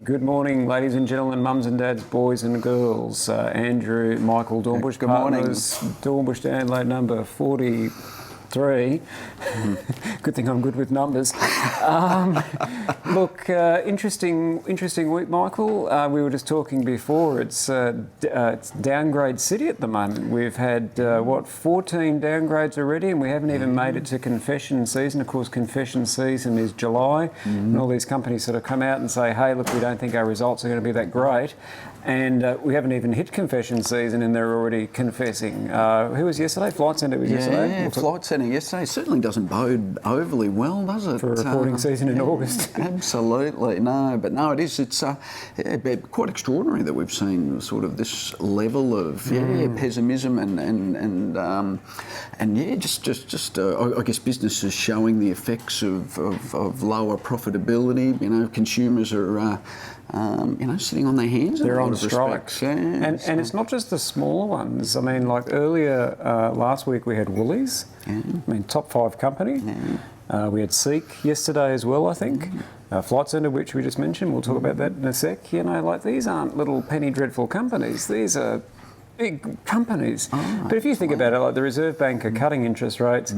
Good morning, ladies and gentlemen, mums and dads, boys and girls. Andrew, Michael, Dornbusch Partners, Dornbush download number 43. Good thing I'm good with numbers. Look, interesting week, Michael. We were just talking before. It's downgrade city at the moment. We've had 14 downgrades already, and we haven't even made it to confession season. Of course, confession season is July, and all these companies sort of come out and say, "Hey, look, we don't think our results are going to be that great." And we haven't even hit confession season and they're already confessing. Who was yesterday? Flight Centre was yesterday? Yeah, Flight Centre yesterday. Certainly doesn't bode overly well, does it? For a reporting season in August. Absolutely. No, it is. It's quite extraordinary that we've seen sort of this level of pessimism and I guess businesses showing the effects of lower profitability. You know, consumers are sitting on their hands. They're on strike. And it's not just the smaller ones. I mean, like earlier last week we had Woolies. Yeah. I mean, top 5 company. Yeah. We had Seek yesterday as well, I think. Flight Centre, which we just mentioned. We'll talk about that in a sec. You know, like these aren't little penny dreadful companies. These are big companies. Oh, but if you think about it, like the Reserve Bank are cutting interest rates.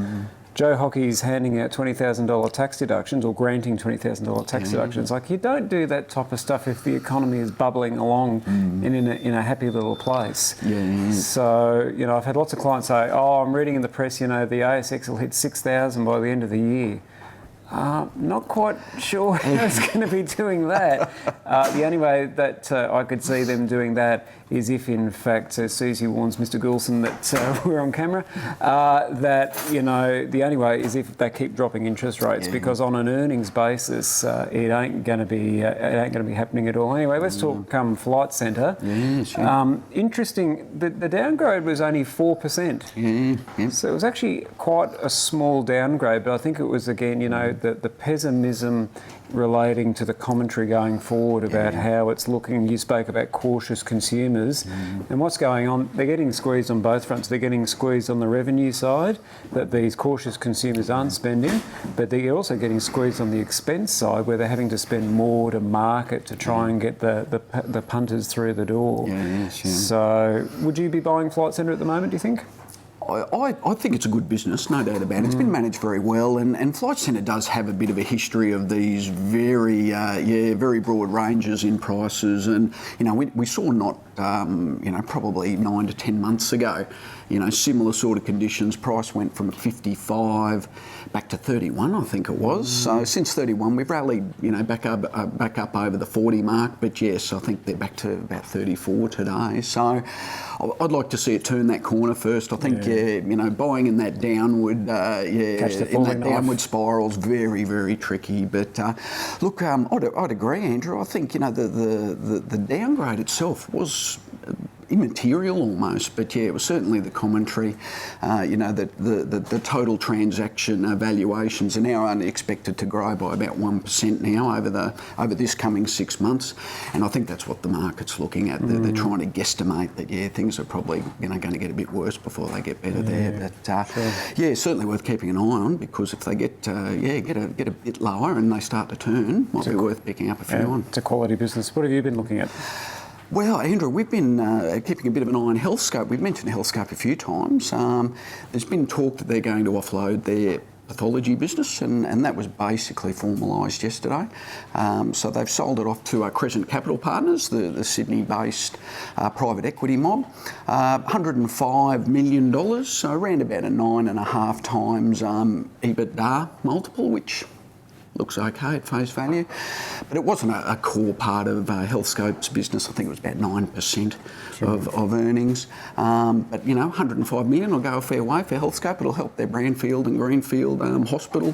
Joe Hockey's handing out $20,000 tax deductions or granting $20,000 tax deductions. Like, you don't do that type of stuff if the economy is bubbling along and in a happy little place. Yeah. So, you know, I've had lots of clients say, "Oh, I'm reading in the press, you know, the ASX will hit 6,000 by the end of the year." Not quite sure how it's going to be doing that. The only way that I could see them doing that is if, in fact, Susie warns Mr. Goulson that we're on camera, that, you know, the only way is if they keep dropping interest rates, because on an earnings basis, it ain't going to be happening at all. Anyway, let's talk Flight Centre. Interesting. The downgrade was only 4%. So it was actually quite a small downgrade, but I think it was, again, you know, the pessimism relating to the commentary going forward about how it's looking. You spoke about cautious consumers and what's going on. They're getting squeezed on both fronts. They're getting squeezed on the revenue side, that these cautious consumers aren't spending, but they're also getting squeezed on the expense side, where they're having to spend more to market to try and get the punters through the door. So would you be buying Flight Centre at the moment, do you think? I think it's a good business, no doubt about it. It's been managed very well, and Flight Centre does have a bit of a history of these very broad ranges in prices. And you know, we saw probably 9 to 10 months ago, you know, similar sort of conditions. Price went from 55 back to 31, I think it was. So since 31, we've rallied, you know, back up over the 40 mark. But yes, I think they're back to about 34 today. So I'd like to see it turn that corner first. I think, you know, buying in that downward, downward spiral is very, very tricky. But look, I'd agree, Andrew. I think, you know, the downgrade itself was immaterial almost, but it was certainly the commentary. You know, that the total transaction valuations are now only expected to grow by about 1% now over this coming 6 months, and I think that's what the market's looking at. They're trying to guesstimate that things are probably, you know, going to get a bit worse before they get better there. But certainly worth keeping an eye on, because if they get a bit lower and they start to turn, might be worth picking up a few on. It's a quality business. What have you been looking at? Well, Andrew, we've been keeping a bit of an eye on Healthscope. We've mentioned Healthscope a few times. There's been talk that they're going to offload their pathology business, and that was basically formalised yesterday. So they've sold it off to Crescent Capital Partners, the Sydney-based private equity mob. $105 million, so around about a 9.5 times EBITDA multiple, which looks okay at face value, but it wasn't a core part of Healthscope's business. I think it was about 9% of earnings. But you know, 105 million will go a fair way for Healthscope. It'll help their Brownfield and Greenfield hospital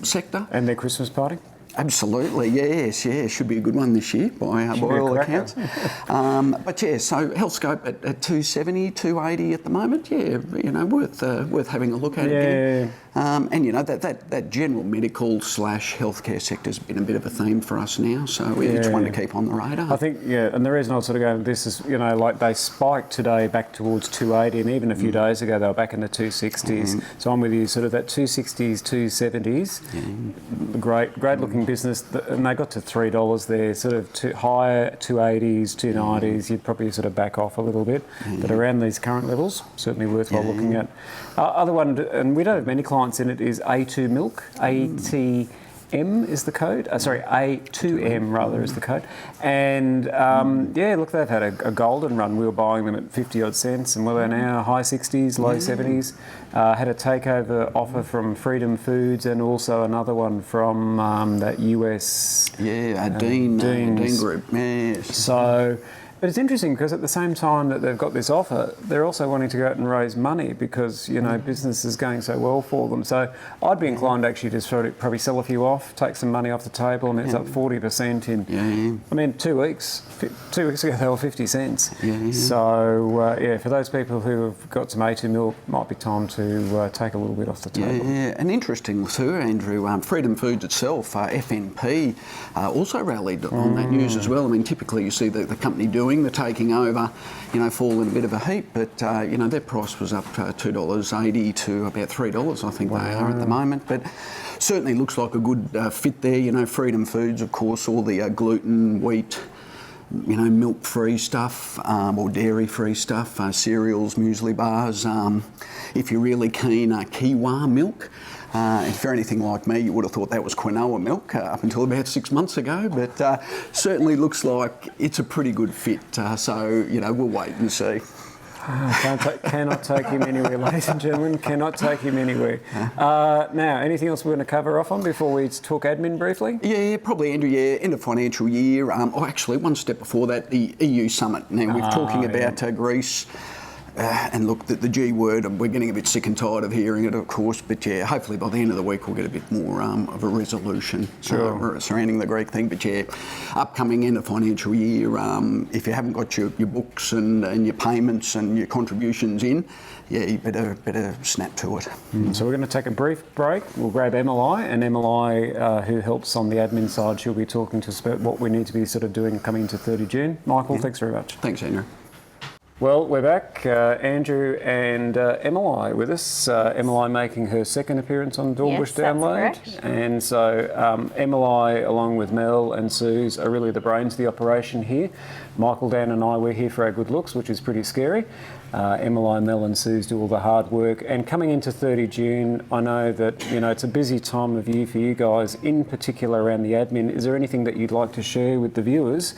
sector. And their Christmas party? Absolutely, yes, should be a good one this year by all accounts. But so Healthscope at 270, 280 at the moment. You know, worth having a look at again. And you know, that general medical / healthcare sector has been a bit of a theme for us now, so it's one to keep on the radar. I think, and the reason I was sort of going, this is, you know, like they spiked today back towards 280, and even a few days ago they were back in the 260s. So I'm with you, sort of that 260s, 270s. Great looking business, and they got to $3 there, sort of higher 280s, 290s, you'd probably sort of back off a little bit. But around these current levels, certainly worthwhile looking at. Other one, and we don't have many clients in it, is A2 Milk. ATEM is the code. Sorry, A2M rather is the code. And look, they've had a golden run. We were buying them at 50 odd cents, and they're now high 60s, low 70s. Had a takeover offer from Freedom Foods and also another one from that US Dean Group. Yes. So. But it's interesting because at the same time that they've got this offer, they're also wanting to go out and raise money because, you know, business is going so well for them. So I'd be inclined actually to sort of probably sell a few off, take some money off the table. I mean, it's up 40% in, I mean, 2 weeks. 2 weeks ago, they were 50 cents. So, for those people who have got some A2 milk, might be time to take a little bit off the table. And interesting too, Andrew, Freedom Foods itself, FNP, also rallied on that news as well. I mean, typically you see the company doing the taking over, you know, fall in a bit of a heap, but you know, their price was up $2.80 to about $3, I think they are at the moment. But certainly looks like a good fit there. You know, Freedom Foods, of course, all the gluten, wheat, you know, milk-free stuff or dairy-free stuff, cereals, muesli bars. If you're really keen, Kiwa milk. If you're anything like me, you would have thought that was quinoa milk up until about 6 months ago, but certainly looks like it's a pretty good fit. So, you know, we'll wait and see. Cannot take him anywhere, ladies and gentlemen. Cannot take him anywhere. Now, anything else we're going to cover off on before we talk admin briefly? Yeah, probably, Andrew. End of financial year. Actually, one step before that, the EU summit. Now, we're talking about Greece. And look, the G word, we're getting a bit sick and tired of hearing it, of course, but hopefully by the end of the week we'll get a bit more of a resolution surrounding the Greek thing. But upcoming end of financial year, if you haven't got your books and your payments and your contributions in, you better snap to it. So we're going to take a brief break. We'll grab Emilie, and Emilie, who helps on the admin side, she'll be talking to us about what we need to be sort of doing coming into 30 June. Michael, thanks very much. Thanks, Andrew. Well, we're back. Andrew and Emilie with us. Emilie making her second appearance on Dornbush Download. That's correct. And so Emilie, along with Mel and Suze, are really the brains of the operation here. Michael, Dan and I, we're here for our good looks, which is pretty scary. Emilie, Mel and Suze do all the hard work. And coming into 30 June, I know that, you know, it's a busy time of year for you guys, in particular around the admin. Is there anything that you'd like to share with the viewers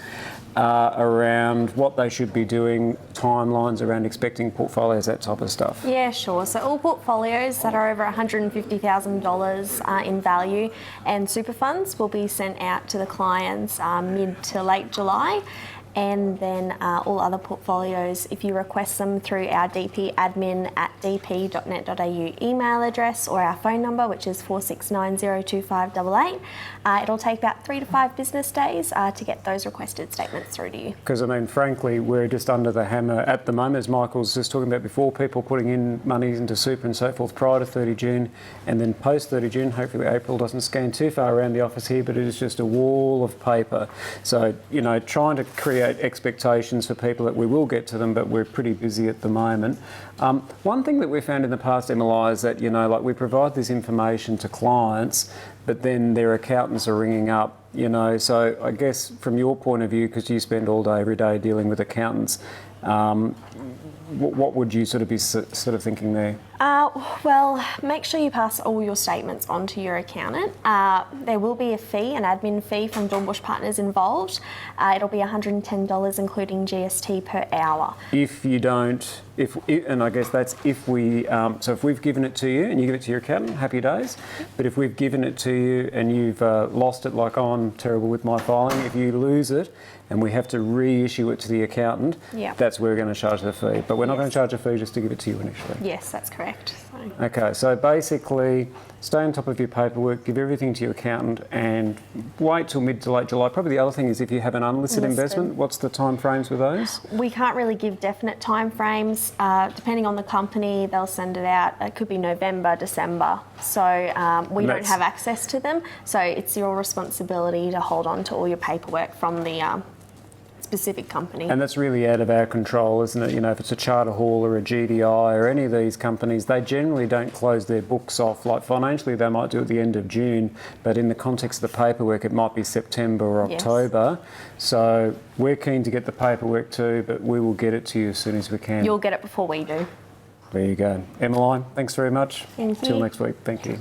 around what they should be doing, timelines around expecting portfolios, that type of stuff? Yeah, sure. So all portfolios that are over $150,000 in value and super funds will be sent out to the clients mid to late July. And then all other portfolios, if you request them through our dpadmin@dp.net.au email address or our phone number, which is 46902588, it'll take about 3 to 5 business days to get those requested statements through to you. Because, I mean, frankly, we're just under the hammer at the moment, as Michael was just talking about before, people putting in money into super and so forth prior to 30 June and then post 30 June. Hopefully April doesn't scan too far around the office here, but it is just a wall of paper. So, you know, trying to create expectations for people that we will get to them, but we're pretty busy at the moment. One thing that we found in the past, Emilie, is that, you know, like we provide this information to clients, but then their accountants are ringing up, you know. So I guess from your point of view, because you spend all day, every day dealing with accountants, what would you sort of be sort of thinking there? Well, make sure you pass all your statements on to your accountant. There will be a fee, an admin fee from Dornbush Partners involved. It'll be $110 including GST per hour. If you don't, and I guess that's if we, so if we've given it to you and you give it to your accountant, happy days. But if we've given it to you and you've lost it, like I'm terrible with my filing, if you lose it and we have to reissue it to the accountant, that's where we're going to charge the fee. But we're not going to charge a fee just to give it to you initially. Yes, that's correct. Okay, so basically stay on top of your paperwork, give everything to your accountant and wait till mid to late July. Probably the other thing is if you have an unlisted investment, what's the time frames with those? We can't really give definite time frames. Depending on the company, they'll send it out. It could be November, December. So we don't have access to them. So it's your responsibility to hold on to all your paperwork from the specific company. And that's really out of our control, isn't it? You know, if it's a charter hall or a GDI or any of these companies, they generally don't close their books off. Like financially, they might do it at the end of June, but in the context of the paperwork, it might be September or October. Yes. So we're keen to get the paperwork too, but we will get it to you as soon as we can. You'll get it before we do. There you go. Emilie, thanks very much. Thank you. Till next week. Thank you.